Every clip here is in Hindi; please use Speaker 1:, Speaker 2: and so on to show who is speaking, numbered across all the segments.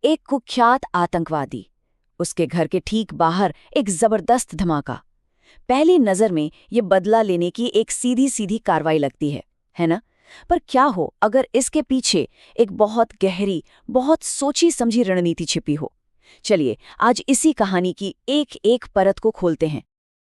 Speaker 1: एक कुख्यात आतंकवादी, उसके घर के ठीक बाहर एक जबरदस्त धमाका। पहली नजर में ये बदला लेने की एक सीधी सीधी कार्रवाई लगती है ना? पर क्या हो अगर इसके पीछे एक बहुत गहरी, बहुत सोची समझी रणनीति छिपी हो? चलिए आज इसी कहानी की एक एक परत को खोलते हैं।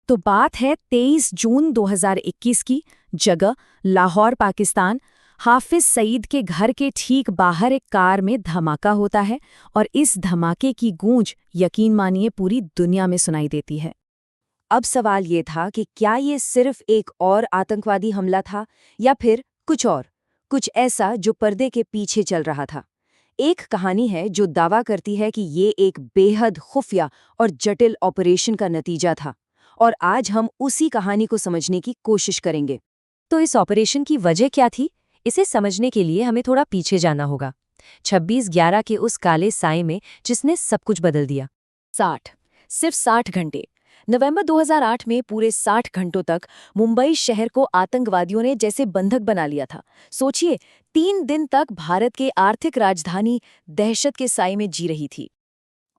Speaker 2: तो बात है 23 जून 2021 की। जगह लाहौर, पाकिस्तान। हाफिज सईद के घर के ठीक बाहर एक कार में धमाका होता है और इस धमाके की गूंज यकीन मानिए पूरी दुनिया में सुनाई देती है।
Speaker 1: अब सवाल ये था कि क्या ये सिर्फ एक और आतंकवादी हमला था या फिर कुछ और, कुछ ऐसा जो पर्दे के पीछे चल रहा था। एक कहानी है जो दावा करती है कि ये एक बेहद खुफिया और जटिल ऑपरेशन का नतीजा था, और आज हम उसी कहानी को समझने की कोशिश करेंगे। तो इस ऑपरेशन की वजह क्या थी, इसे समझने के लिए हमें थोड़ा पीछे जाना होगा, 26/11 के उस काले साए में जिसने सब कुछ बदल दिया। सिर्फ 60 घंटे। नवंबर 2008 में पूरे 60 घंटों तक मुंबई शहर को आतंकवादियों ने जैसे बंधक बना लिया था। सोचिए, 3 दिन तक भारत के आर्थिक राजधानी दहशत के साए में जी रही थी,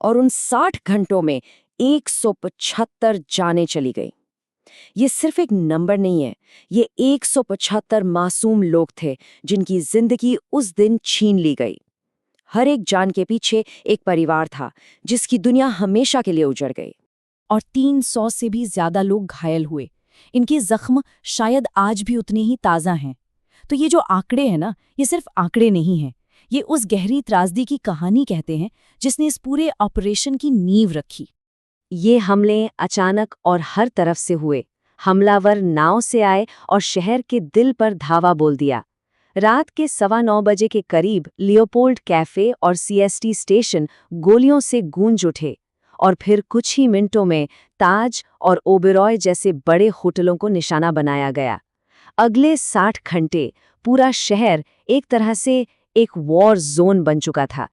Speaker 1: और उन 60 घंटों में 175 जानें चली गई। ये सिर्फ एक नंबर नहीं है, ये 175 मासूम लोग थे जिनकी जिंदगी उस दिन छीन ली गई। हर एक जान के पीछे एक परिवार था जिसकी दुनिया हमेशा के लिए उजड़ गई।
Speaker 2: और 300 से भी ज्यादा लोग घायल हुए। इनके जख्म शायद आज भी उतने ही ताज़ा हैं। तो ये जो आंकड़े हैं ना, ये सिर्फ आंकड़े नहीं हैं, ये उस गहरी त्रासदी की कहानी कहते हैं जिसने इस पूरे ऑपरेशन की नींव रखी।
Speaker 1: ये हमले अचानक और हर तरफ से हुए। हमलावर नाव से आए और शहर के दिल पर धावा बोल दिया। रात के 9:15 बजे के करीब लियोपोल्ड कैफे और सीएसटी स्टेशन गोलियों से गूंज उठे, और फिर कुछ ही मिनटों में ताज और ओबेरॉय जैसे बड़े होटलों को निशाना बनाया गया। अगले 60 घंटे पूरा शहर एक तरह से एक वॉर जोन बन चुका था।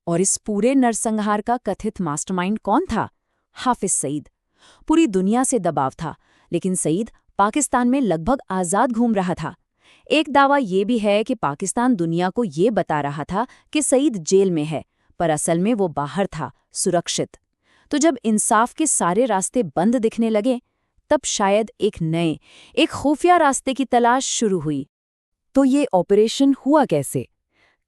Speaker 2: और इस पूरे नरसंहार का कथित मास्टरमाइंड कौन था? हाफिज सईद। पूरी दुनिया से दबाव था, लेकिन सईद पाकिस्तान में लगभग आज़ाद घूम रहा था। एक दावा ये भी है कि पाकिस्तान दुनिया को ये बता रहा था कि सईद जेल में है, पर असल में वो बाहर था, सुरक्षित। तो जब इंसाफ के सारे रास्ते बंद दिखने लगे, तब शायद एक खुफिया रास्ते की तलाश शुरू हुई।
Speaker 1: तो ये ऑपरेशन हुआ कैसे?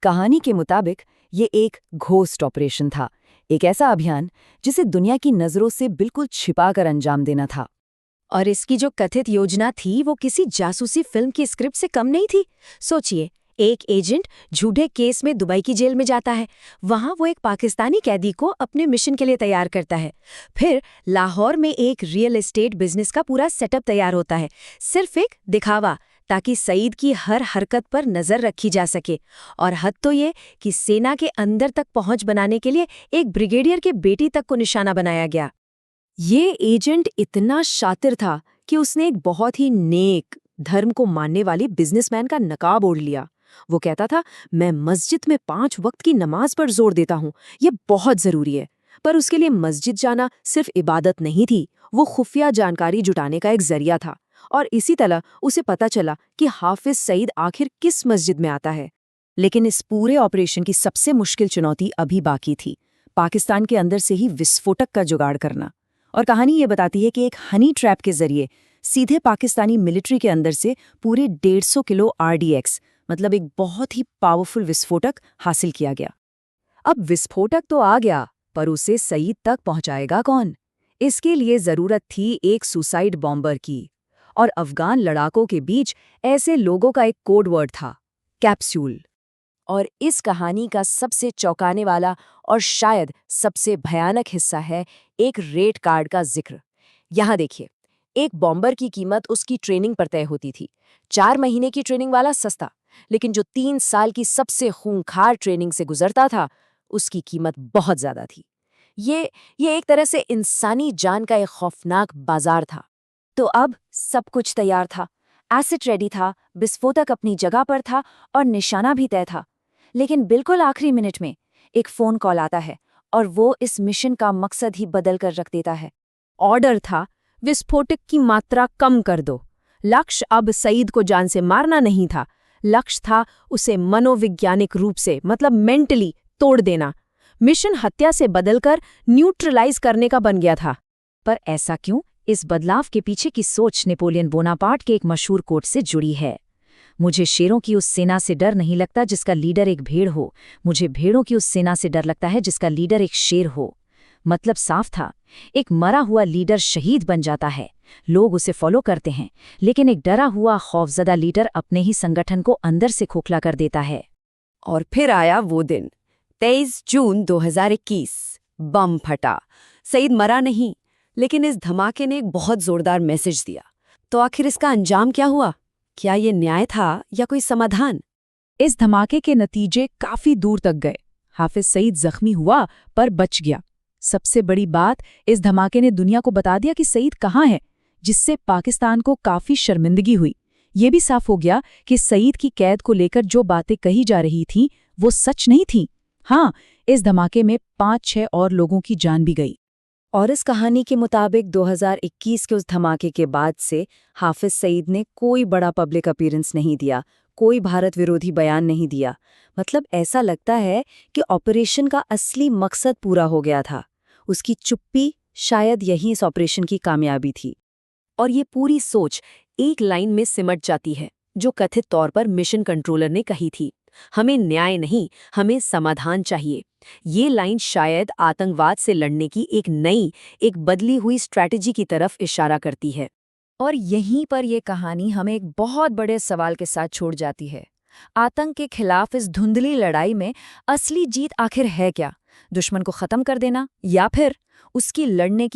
Speaker 1: कहानी के मुताबिक ये एक घोस्ट ऑपरेशन था, एक ऐसा अभियान जिसे दुनिया की नज़रों से बिल्कुल छिपाकर अंजाम देना था। और इसकी जो कथित योजना थी वो किसी जासूसी फिल्म की स्क्रिप्ट से कम नहीं थी। सोचिए, एक एजेंट झूठे केस में दुबई की जेल में जाता है, वहां वो एक पाकिस्तानी कैदी को अपने मिशन के लिए तैयार करता है। फिर लाहौर में एक रियल एस्टेट बिजनेस का पूरा सेटअप तैयार होता है, सिर्फ एक दिखावा, ताकि सईद की हर हरकत पर नजर रखी जा सके। और हद तो ये कि सेना के अंदर तक पहुंच बनाने के लिए एक ब्रिगेडियर के बेटी तक को निशाना बनाया गया। ये एजेंट इतना शातिर था कि उसने एक बहुत ही नेक, धर्म को मानने वाले बिजनेसमैन का नकाब ओढ़ लिया। वो कहता था, मैं मस्जिद में 5 वक्त की नमाज पर जोर देता हूँ, ये बहुत जरूरी है। पर उसके लिए मस्जिद जाना सिर्फ इबादत नहीं थी, वो खुफिया जानकारी जुटाने का एक जरिया था। और इसी तरह उसे पता चला कि हाफिज सईद आखिर किस मस्जिद में आता है। लेकिन इस पूरे ऑपरेशन की सबसे मुश्किल चुनौती अभी बाकी थी, पाकिस्तान के अंदर से ही विस्फोटक का जुगाड़ करना। और कहानी ये बताती है कि एक हनी ट्रैप के जरिए सीधे पाकिस्तानी मिलिट्री के अंदर से पूरे 150 किलो RDX, मतलब एक बहुत ही पावरफुल विस्फोटक, हासिल किया गया। अब विस्फोटक तो आ गया, पर उसे सईद तक पहुंचाएगा कौन? इसके लिए जरूरत थी एक सुसाइड बॉम्बर की, और अफगान लड़ाकों के बीच ऐसे लोगों का एक कोड वर्ड था, कैप्सूल। और इस कहानी का सबसे चौंकाने वाला और शायद सबसे भयानक हिस्सा है एक रेट कार्ड का जिक्र। यहाँ देखिए, एक बॉम्बर की कीमत उसकी ट्रेनिंग पर तय होती थी। 4 महीने की ट्रेनिंग वाला सस्ता, लेकिन जो 3 साल की सबसे खूंखार ट्रेनिंग से गुजरता था, उसकी कीमत बहुत ज्यादा थी। ये एक तरह से इंसानी जान का एक खौफनाक बाजार था। तो अब सब कुछ तैयार था, एसिड रेडी था, विस्फोटक अपनी जगह पर था और निशाना भी तय था। लेकिन बिल्कुल आखिरी मिनट में एक फोन कॉल आता है, और वो इस मिशन का मकसद ही बदल कर रख देता है। ऑर्डर था, विस्फोटक की मात्रा कम कर दो। लक्ष्य अब सईद को जान से मारना नहीं था, लक्ष्य था उसे मनोवैज्ञानिक रूप से, मतलब मेंटली तोड़ देना।
Speaker 2: मिशन हत्या से बदलकर न्यूट्रलाइज करने का बन गया था। पर ऐसा क्यों? इस बदलाव के पीछे की सोच नेपोलियन बोनापार्ट के एक मशहूर कोट से जुड़ी है। मुझे शेरों की उस सेना से डर नहीं लगता जिसका लीडर एक भेड़ हो, मुझे भेड़ों की उस सेना से डर लगता है जिसका लीडर एक शेर हो। मतलब साफ था, एक मरा हुआ लीडर शहीद बन जाता है, लोग उसे फॉलो करते हैं, लेकिन एक डरा हुआ खौफजदा लीडर अपने ही संगठन को अंदर से खोखला कर देता है।
Speaker 1: और फिर आया वो दिन, 23 जून 2021। बम फटा। सईद मरा नहीं, लेकिन इस धमाके ने एक बहुत जोरदार मैसेज दिया। तो आखिर इसका अंजाम क्या हुआ? क्या ये न्याय था या कोई समाधान?
Speaker 2: इस धमाके के नतीजे काफी दूर तक गए। हाफिज सईद जख्मी हुआ पर बच गया। सबसे बड़ी बात, इस धमाके ने दुनिया को बता दिया कि सईद कहाँ है, जिससे पाकिस्तान को काफी शर्मिंदगी हुई। ये भी साफ हो गया कि सईद की कैद को लेकर जो बातें कही जा रही थीं वो सच नहीं थीं। हाँ, इस धमाके में 5-6 और लोगों की जान भी गई।
Speaker 1: और इस कहानी के मुताबिक 2021 के उस धमाके के बाद से हाफिज सईद ने कोई बड़ा पब्लिक अपीयरेंस नहीं दिया, कोई भारत विरोधी बयान नहीं दिया। मतलब ऐसा लगता है कि ऑपरेशन का असली मकसद पूरा हो गया था। उसकी चुप्पी शायद यही इस ऑपरेशन की कामयाबी थी। और ये पूरी सोच एक लाइन में सिमट जाती है, जो कथित तौर पर मिशन कंट्रोलर ने कही थी, हमें न्याय नहीं, हमें समाधान चाहिए। ये लाइन शायद आतंकवाद से लड़ने की एक बदली हुई स्ट्रैटेजी की तरफ इशारा करती है। और यहीं पर यह कहानी हमें एक बहुत बड़े सवाल के साथ छोड़ जाती है। आतंक के खिलाफ इस धुंधली लड़ाई में असली जीत आखिर है क्या? दुश्मन को खत्म कर देना या फिर उसकी लड़ने की